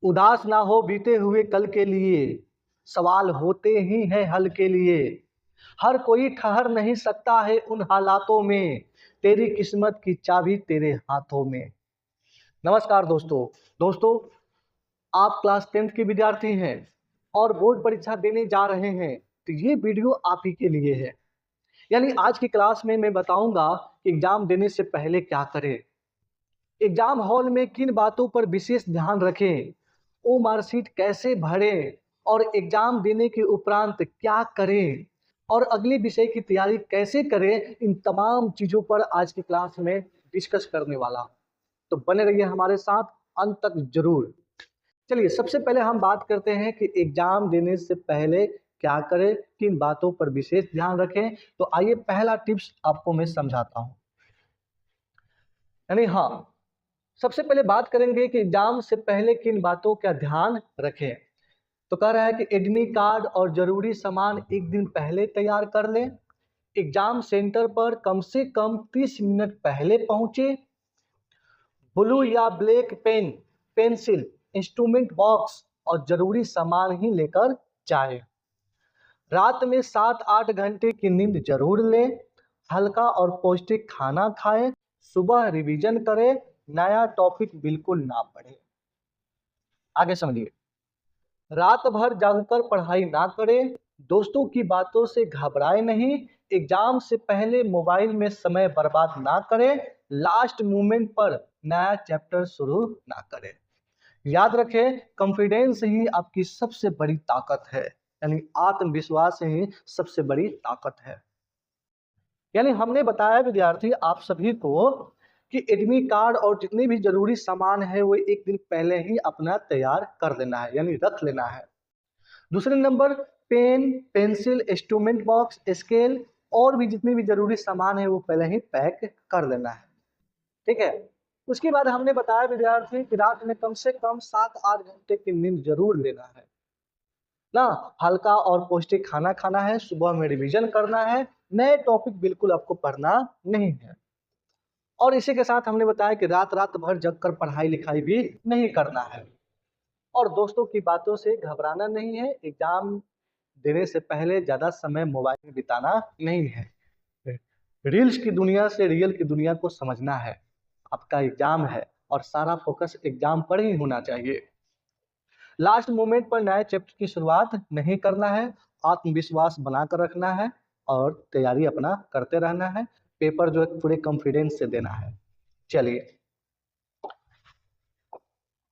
उदास ना हो बीते हुए कल के लिए, सवाल होते ही हैं हल के लिए। हर कोई ठहर नहीं सकता है उन हालातों में, तेरी किस्मत की चाबी तेरे हाथों में। नमस्कार दोस्तों। दोस्तों, आप क्लास 10th के विद्यार्थी हैं और बोर्ड परीक्षा देने जा रहे हैं, तो ये वीडियो आप ही के लिए है। यानी आज की क्लास में मैं बताऊंगा कि एग्जाम देने से पहले क्या करें, एग्जाम हॉल में किन बातों पर विशेष ध्यान रखें, ओ मार्कशीट कैसे भरें और एग्जाम देने के उपरांत क्या करें और अगले विषय की तैयारी कैसे करें, इन तमाम चीज़ों पर आज की क्लास में डिस्कस करने वाला हूं। तो बने रहिए हमारे साथ अंत तक जरूर। चलिए, सबसे पहले हम बात करते हैं कि एग्जाम देने से पहले क्या करें, किन बातों पर विशेष ध्यान रखें। तो आइए पहला टिप्स आपको मैं समझाता हूं। यानी सबसे पहले बात करेंगे कि एग्जाम से पहले किन बातों का ध्यान रखें। तो कह रहा है कि एडमिट कार्ड और जरूरी सामान एक दिन पहले तैयार कर लें। एग्जाम सेंटर पर कम से कम 30 मिनट पहले पहुंचे। ब्लू या black pen, pencil, instrument box और जरूरी सामान ही लेकर जाए। रात में 7-8 घंटे की नींद जरूर लें। हल्का और पौष्टिक खाना खाएं। सुबह रिवीजन करें। नया टॉपिक बिल्कुल ना पढ़ें। आगे समझिए। रात भर जागकर पढ़ाई ना करें। दोस्तों की बातों से घबराए नहीं। एग्जाम से पहले मोबाइल में समय बर्बाद ना करें। लास्ट मोमेंट पर नया चैप्टर शुरू ना करें। याद रखें, कॉन्फिडेंस ही आपकी सबसे बड़ी ताकत है। यानी आत्मविश्वास ही सबसे बड़ी ताकत है। यानी हमने बताया विद्यार्थी आप सभी को कि एडमिट कार्ड और जितने भी जरूरी सामान है वो एक दिन पहले ही अपना तैयार कर लेना है, यानी रख लेना है। दूसरे number, pen, pencil, instrument box, scale और भी जितने भी जरूरी सामान है वो पहले ही पैक कर लेना है। ठीक है। उसके बाद हमने बताया विद्यार्थी कि रात में कम से कम 7-8 घंटे की नींद जरूर लेना है ना। हल्का और पौष्टिक खाना खाना है। सुबह में रिवीजन करना है। नए टॉपिक बिल्कुल आपको पढ़ना नहीं है। और इसी के साथ हमने बताया कि रात रात भर जगकर पढ़ाई लिखाई भी नहीं करना है। और दोस्तों की बातों से घबराना नहीं है। एग्जाम देने से पहले ज्यादा समय मोबाइल में बिताना नहीं है। रील्स की दुनिया से रियल की दुनिया को समझना है। आपका एग्जाम है और सारा फोकस एग्जाम पर ही होना चाहिए। लास्ट मोमेंट पर नए चैप्टर की शुरुआत नहीं करना है। आत्मविश्वास बनाकर रखना है और तैयारी अपना करते रहना है। पेपर जो है पूरे कॉन्फिडेंस से देना है। चलिए,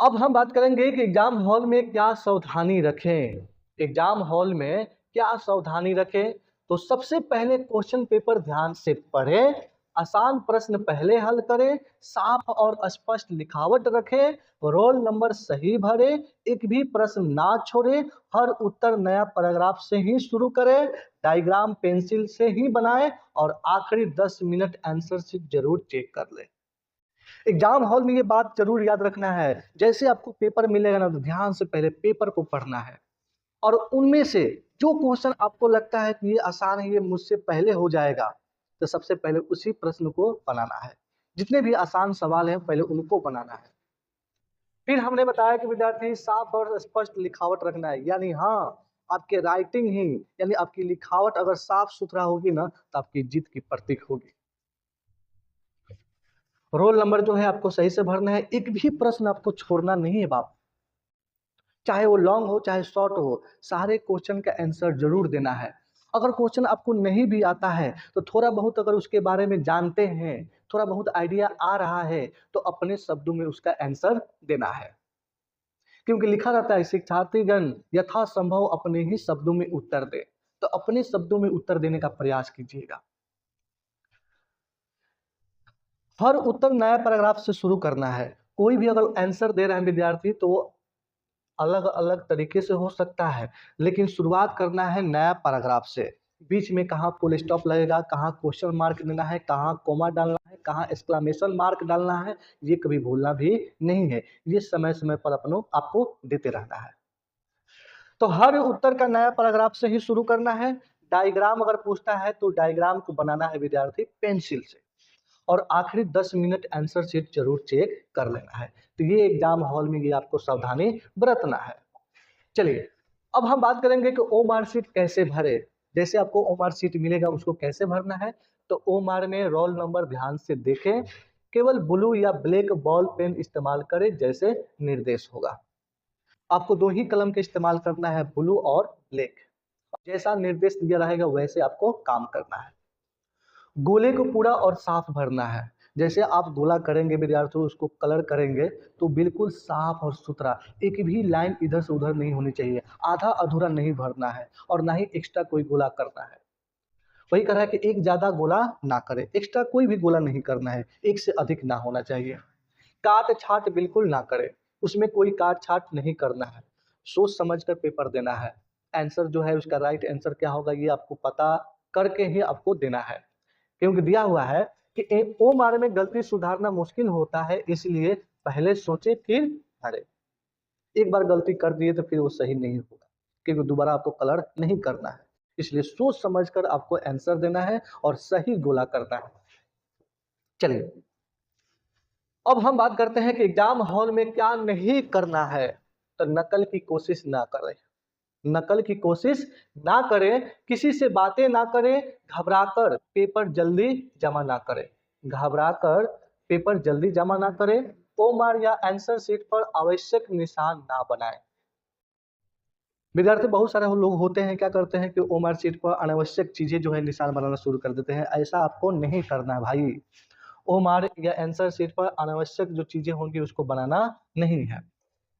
अब हम बात करेंगे कि एग्जाम हॉल में क्या सावधानी रखें। एग्जाम हॉल में क्या सावधानी रखें। तो सबसे पहले क्वेश्चन पेपर ध्यान से पढ़ें। आसान प्रश्न पहले हल करें। साफ और स्पष्ट लिखावट रखें। रोल नंबर सही भरें। एक भी प्रश्न ना छोड़ें। हर उत्तर नया पैराग्राफ से ही शुरू करें। डायग्राम पेंसिल से ही बनाएं और आखिरी 10 मिनट आंसर शीट जरूर चेक कर लें। एग्जाम हॉल में ये बात जरूर याद रखना है, जैसे आपको पेपर मिलेगा ना तो ध्यान से पहले पेपर को पढ़ना है और उनमें से जो क्वेश्चन आपको लगता है कि ये आसान है, ये मुझसे पहले हो जाएगा, तो सबसे पहले उसी प्रश्न को बनाना है। जितने भी आसान सवाल हैं पहले उनको बनाना है। फिर हमने बताया कि विद्यार्थी साफ और स्पष्ट लिखावट रखना है। यानी आपके राइटिंग ही, यानी आपकी लिखावट अगर साफ सुथरा होगी ना तो आपकी जीत की प्रतीक होगी। रोल नंबर जो है आपको सही से भरना है। एक भी प्रश्न आपको छोड़ना नहीं है बाप, चाहे वो लॉन्ग हो चाहे शॉर्ट हो, सारे क्वेश्चन का आंसर जरूर देना है। अगर क्वेश्चन आपको नहीं भी आता है तो थोड़ा बहुत अगर उसके बारे में जानते हैं, थोड़ा बहुत आइडिया आ रहा है, तो अपने शब्दों में उसका आंसर देना है। क्योंकि लिखा रहता है शिक्षार्थीगण यथासंभव अपने ही शब्दों में उत्तर दे, तो अपने शब्दों में उत्तर देने का प्रयास कीजिएगा। हर उत्तर नया पैराग्राफ से शुरू करना है। कोई भी अगर आंसर दे रहे हैं विद्यार्थी तो वो अलग अलग तरीके से हो सकता है, लेकिन शुरुआत करना है नया पैराग्राफ से। बीच में कहाँ फुल स्टॉप लगेगा, कहाँ क्वेश्चन मार्क देना है, कहाँ कोमा डालना है, कहाँ एक्सक्लेमेशन मार्क डालना है, ये कभी भूलना भी नहीं है। ये समय समय पर अपनों आपको देते रहना है। तो हर उत्तर का नया पैराग्राफ से ही शुरू करना है। डायग्राम अगर पूछता है तो डायग्राम को बनाना है विद्यार्थी पेंसिल से। और आखिरी 10 मिनट आंसर शीट जरूर चेक कर लेना है। तो ये एग्जाम हॉल में ये आपको सावधानी बरतना है। चलिए अब हम बात करेंगे कि ओएमआर शीट कैसे भरे। जैसे आपको ओएमआर शीट मिलेगा उसको कैसे भरना है। तो ओएमआर में रोल नंबर ध्यान से देखें, केवल ब्लू या ब्लैक बॉल पेन इस्तेमाल करें जैसे निर्देश होगा। आपको दो ही कलम के इस्तेमाल करना है, ब्लू और ब्लैक। जैसा निर्देश दिया रहेगा वैसे आपको काम करना है। गोले को पूरा और साफ भरना है। जैसे आप गोला करेंगे विद्यार्थियों, उसको कलर करेंगे तो बिल्कुल साफ और सुथरा, एक भी लाइन इधर से उधर नहीं होनी चाहिए, आधा अधूरा नहीं भरना है और ना ही एक्स्ट्रा कोई गोला करना है। वही कह रहा है कि एक ज्यादा गोला ना करे, एक्स्ट्रा कोई भी गोला नहीं करना है, एक से अधिक ना होना चाहिए। काट छाट बिल्कुल ना करे, उसमें कोई काट छाट नहीं करना है। सोच समझ कर पेपर देना है। आंसर जो है उसका राइट आंसर क्या होगा ये आपको पता करके ही आपको देना है, क्योंकि दिया हुआ है कि ओएमआर में गलती सुधारना मुश्किल होता है, इसलिए पहले सोचे फिर भरे। एक बार गलती कर दिए तो फिर वो सही नहीं होगा, क्योंकि दोबारा आपको कलर नहीं करना है। इसलिए सोच समझकर आपको आंसर देना है और सही गोला करना है। चलिए अब हम बात करते हैं कि एग्जाम हॉल में क्या नहीं करना है। तो नकल की कोशिश ना करें, नकल की कोशिश ना करें, किसी से बातें ना करें, घबराकर पेपर जल्दी जमा ना करें, घबराकर पेपर जल्दी जमा ना करें। ओएमआर या आंसर शीट पर आवश्यक निशान ना बनाएं। विद्यार्थी बहुत सारे लोग होते हैं, क्या करते हैं कि ओएमआर शीट पर अनावश्यक चीजें जो है निशान बनाना शुरू कर देते हैं। ऐसा आपको नहीं करना है भाई। ओएमआर या आंसर शीट पर अनावश्यक जो चीजें होंगी उसको बनाना नहीं है।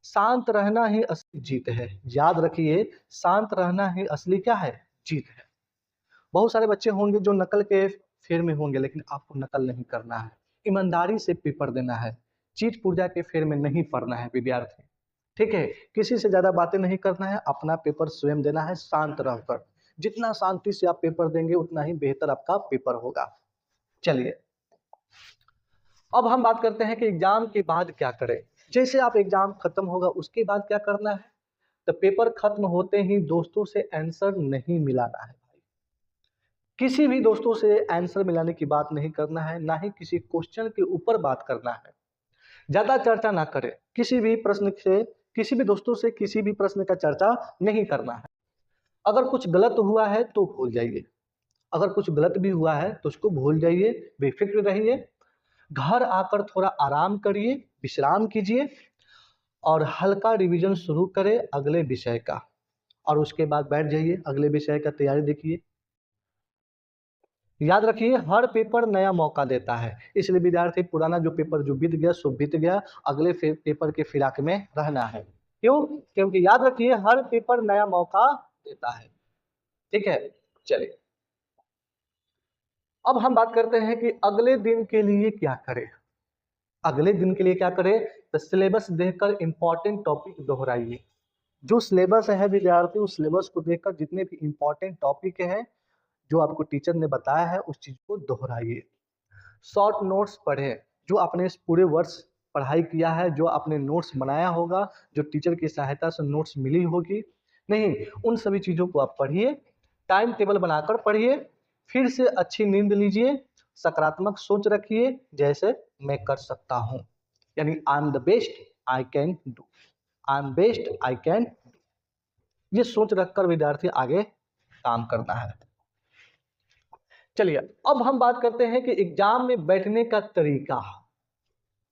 शांत रहना ही असली जीत है। याद रखिए, शांत रहना ही असली क्या है, जीत है। बहुत सारे बच्चे होंगे जो नकल के फेर में होंगे, लेकिन आपको नकल नहीं करना है, ईमानदारी से पेपर देना है, चीट पुर्जा के फेर में नहीं पड़ना है विद्यार्थी। ठीक है, किसी से ज्यादा बातें नहीं करना है, अपना पेपर स्वयं देना है शांत रहकर। जितना शांति से आप पेपर देंगे उतना ही बेहतर आपका पेपर होगा। चलिए अब हम बात करते हैं कि एग्जाम के बाद क्या करें। जैसे आप एग्जाम खत्म होगा उसके बाद क्या करना है। तो पेपर खत्म होते ही दोस्तों से आंसर नहीं मिलाना है भाई। किसी भी दोस्तों से आंसर मिलाने की बात नहीं करना है, ना ही किसी क्वेश्चन के ऊपर बात करना है। ज्यादा चर्चा ना करें, किसी भी प्रश्न से, किसी भी दोस्तों से किसी भी प्रश्न का चर्चा नहीं करना है। अगर कुछ गलत हुआ है तो भूल जाइए, अगर कुछ गलत भी हुआ है तो उसको भूल जाइए, बेफिक्र रहिए। घर आकर थोड़ा आराम करिए, विश्राम कीजिए और हल्का रिवीजन शुरू करें अगले विषय का, और उसके बाद बैठ जाइए अगले विषय का तैयारी देखिए। याद रखिए, हर पेपर नया मौका देता है, इसलिए विद्यार्थी पुराना जो पेपर जो बीत गया सो बीत गया, अगले पेपर के फिराक में रहना है। क्यों? क्योंकि याद रखिए हर पेपर नया मौका देता है। ठीक है, चलिए अब हम बात करते हैं कि अगले दिन के लिए क्या करें। अगले दिन के लिए क्या करें, तो सिलेबस देखकर इंपॉर्टेंट टॉपिक दोहराइए। जो सिलेबस है विद्यार्थी, उस सिलेबस को देखकर जितने भी इंपॉर्टेंट टॉपिक हैं जो आपको टीचर ने बताया है उस चीज को दोहराइए। शॉर्ट नोट्स पढ़ें, जो आपने इस पूरे वर्ष पढ़ाई किया है, जो आपने नोट्स बनाया होगा, जो टीचर की सहायता से नोट्स मिली होगी, नहीं उन सभी चीज़ों को आप पढ़िए, टाइम टेबल बनाकर पढ़िए, फिर से अच्छी नींद लीजिए, सकारात्मक सोच रखिए, जैसे मैं कर सकता हूँ, यानी I am the best I can do, I am best I can do, ये सोच रखकर विद्यार्थी आगे काम करना है। चलिए अब हम बात करते हैं कि एग्जाम में बैठने का तरीका।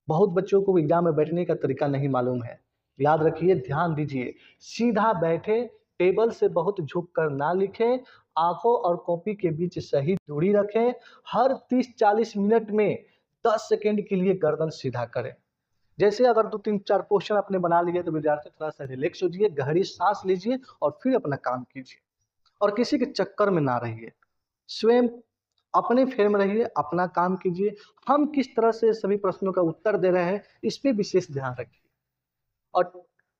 बहुत बच्चों को एग्जाम में बैठने का तरीका नहीं मालूम है। याद रखिए, ध्यान दीजिए, सीधा बैठे, टेबल से बहुत झुक कर ना लिखें, आंखों और कॉपी के बीच सही दूरी रखें, हर 30-40 मिनट में 10 सेकेंड के लिए गर्दन सीधा करें। जैसे अगर 2-3-4 क्वेश्चन आपने बना लिए तो विद्यार्थी थोड़ा सा रिलैक्स हो जाइए, गहरी सांस लीजिए और फिर अपना काम कीजिए, और किसी के चक्कर में ना रहिए, स्वयं अपने फेर में रहिए, अपना काम कीजिए। हम किस तरह से सभी प्रश्नों का उत्तर दे रहे हैं इस पे विशेष ध्यान रखिए। और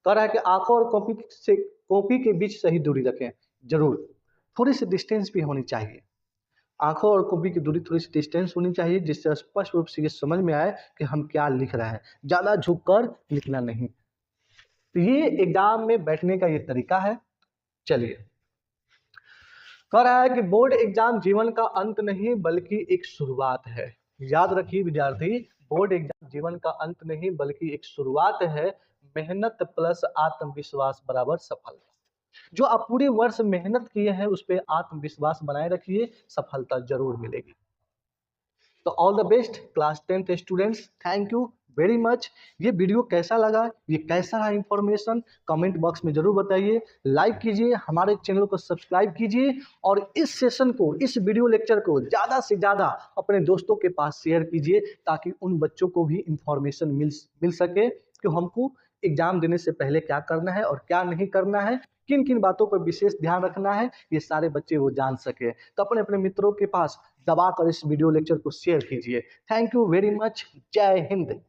कह रहा है कि आंखों और कॉपी के बीच सही दूरी रखें, जरूर थोड़ी सी डिस्टेंस भी होनी चाहिए, आंखों और कॉपी की दूरी थोड़ी सी डिस्टेंस होनी चाहिए, जिससे स्पष्ट रूप से ये समझ में आए कि हम क्या लिख रहे हैं, ज्यादा झुककर लिखना नहीं। तो ये एग्जाम में बैठने का ये तरीका है। चलिए, कह रहा है कि बोर्ड एग्जाम जीवन का अंत नहीं बल्कि एक शुरुआत है। याद रखिए विद्यार्थी, बोर्ड एग्जाम जीवन का अंत नहीं बल्कि एक शुरुआत है। मेहनत प्लस आत्मविश्वास बराबर सफलता। जो आप पूरे वर्ष मेहनत किए हैं उस पर आत्मविश्वास बनाए रखिए, सफलता जरूर मिलेगी। तो all the best class 10th students, thank you very much. ये वीडियो कैसा लगा, ये कैसा रहा इंफॉर्मेशन, कमेंट बॉक्स में जरूर बताइए। लाइक कीजिए, हमारे चैनल को सब्सक्राइब कीजिए और इस सेशन को, इस वीडियो लेक्चर को ज़्यादा से ज़्यादा अपने दोस्तों के पास शेयर कीजिए ताकि उन बच्चों को भी इंफॉर्मेशन मिल सके कि हमको एग्जाम देने से पहले क्या करना है और क्या नहीं करना है, किन किन बातों पर विशेष ध्यान रखना है, ये सारे बच्चे वो जान सके। तो अपने अपने मित्रों के पास दबाकर इस वीडियो लेक्चर को शेयर कीजिए। Thank you very much. जय हिंद।